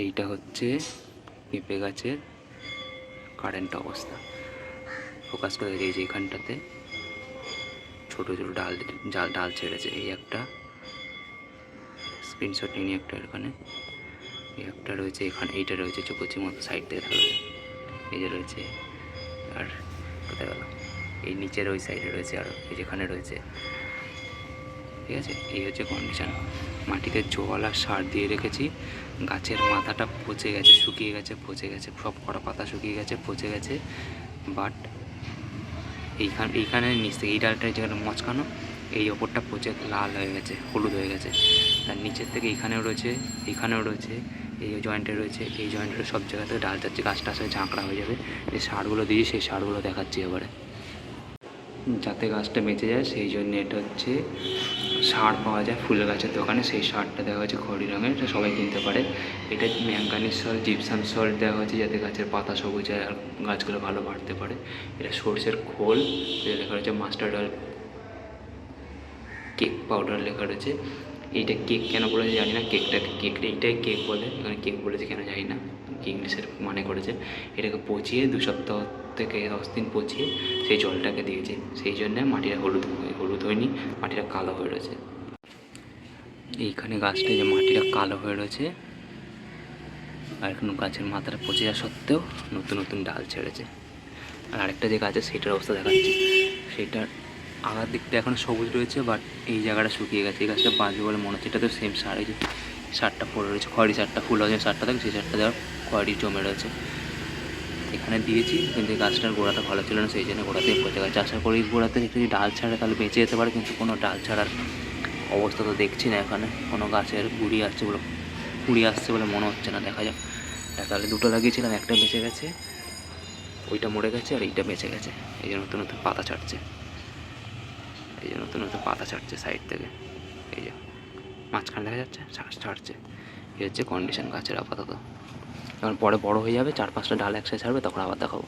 এইটা হচ্ছে পেঁপে গাছের কারেন্ট অবস্থা। ফোকাস করে এই যে এখানটাতে ছোটো ছোটো ডাল ছেড়েছে। এই একটা স্ক্রিনশট নিয়ে একটা এখানে, এই একটা রয়েছে এখানে, এইটা রয়েছে চোখচি মতো সাইড থেকে থাকবে, এই যে রয়েছে। আর কোথায় গেল, এই নিচের ওই সাইডে রয়েছে, আর এই যেখানে রয়েছে। ঠিক আছে, এই হচ্ছে কন্ডিশান। মাটিতে জল আর সার দিয়ে রেখেছি। গাছের মাথাটা পচে গেছে, শুকিয়ে গেছে, পচে গেছে, সব কটা পাতা শুকিয়ে গেছে, পচে গেছে। বাট এইখানে নিচ থেকে এই ডালটা যেখানে মচকানো, এই ওপরটা পচে লাল হয়ে গেছে, হলুদ হয়ে গেছে। তার নিচের থেকে এইখানেও রয়েছে, এইখানেও রয়েছে, এই জয়েন্টে রয়েছে, এই জয়েন্টে সব জায়গাতে ডাল যাচ্ছে। গাছটা আসলে ঝাঁকড়া হয়ে যাবে। যে সারগুলো দিয়েছি সেই সারগুলো দেখাচ্ছি এবারে, যাতে গাছটা বেঁচে যায়। সেই জন্য এটা হচ্ছে সার পাওয়া যায় ফুল গাছের দোকানে, সেই সারটা দেওয়া হয়েছে খড়ি রঙের, এটা সবাই কিনতে পারে। এটা ম্যাঙ্গানিজ সল্ট, জিপসাম সল্ট দেওয়া হয়েছে যাতে গাছের পাতা সবুজ হয় আর গাছগুলো ভালো বাড়তে পারে। এটা সর্ষের খোল, লেখা রয়েছে মাস্টার্ড অয়েল কেক পাউডার লেখা রয়েছে। এইটা কেক কেন বলেছে জানি না, এইটাই কেক বলে, এখানে কেক বলেছে কেন জানি না, ইংলিশের মানে করেছে। এটাকে পচিয়ে 2 সপ্তাহ থেকে 10 দিন পচিয়ে সেই জলটাকে দিয়েছে, সেই জন্যে মাটিটা হলুদ হয়নি, মাটিটা কালো হয়ে রয়েছে। এইখানে গাছটা যে মাটিটা কালো হয়ে রয়েছে, আর এখন গাছের মাথাটা পচে যাওয়া সত্ত্বেও নতুন নতুন ডাল ছেড়েছে। আর আরেকটা যে গাছ আছে সেটার অবস্থা দেখাচ্ছি। সেটার আগার দিকটা এখন সবুজ রয়েছে, বাট এই জায়গাটা শুকিয়ে গেছে। এই গাছটা বাঁচবে বলে মনে হচ্ছে। এটাতে সেম সার, এই যে সারটা পড়ে রয়েছে, খড়ি সারটা, ফুল হওয়ার সারটা থাকে সেই সারটা দেওয়ার খড়ি জমে রয়েছে। এখানে দিয়েছি কিন্তু এই গাছটার গোড়াটা ভালো ছিল না, সেই জন্য গোড়াতেই পচে গেছে। আশা করি গোড়াতে একটু যদি ডাল ছাড়ে তাহলে বেঁচে যেতে পারে, কিন্তু কোনো ডাল ছাড়ার অবস্থা তো দেখছি না। এখানে কোনো গাছের কুড়ি আসছে বলে মনে হচ্ছে না, দেখা যাক। তাহলে 2টো লাগিয়েছিলাম, একটা বেঁচে গেছে, ওইটা মরে গেছে, আর এইটা বেঁচে গেছে। এই যে নতুন নতুন পাতা ছাড়ছে, এই যে নতুন নতুন পাতা ছাড়ছে সাইড থেকে, এই যে মাঝখানে দেখা যাচ্ছে ছাড়ছে। এই হচ্ছে কন্ডিশন গাছের আপাতত। যখন পরে বড় হয়ে যাবে, 4-5টা ডাল একসাথে ছাড়বে, তখন আবার দেখাবো।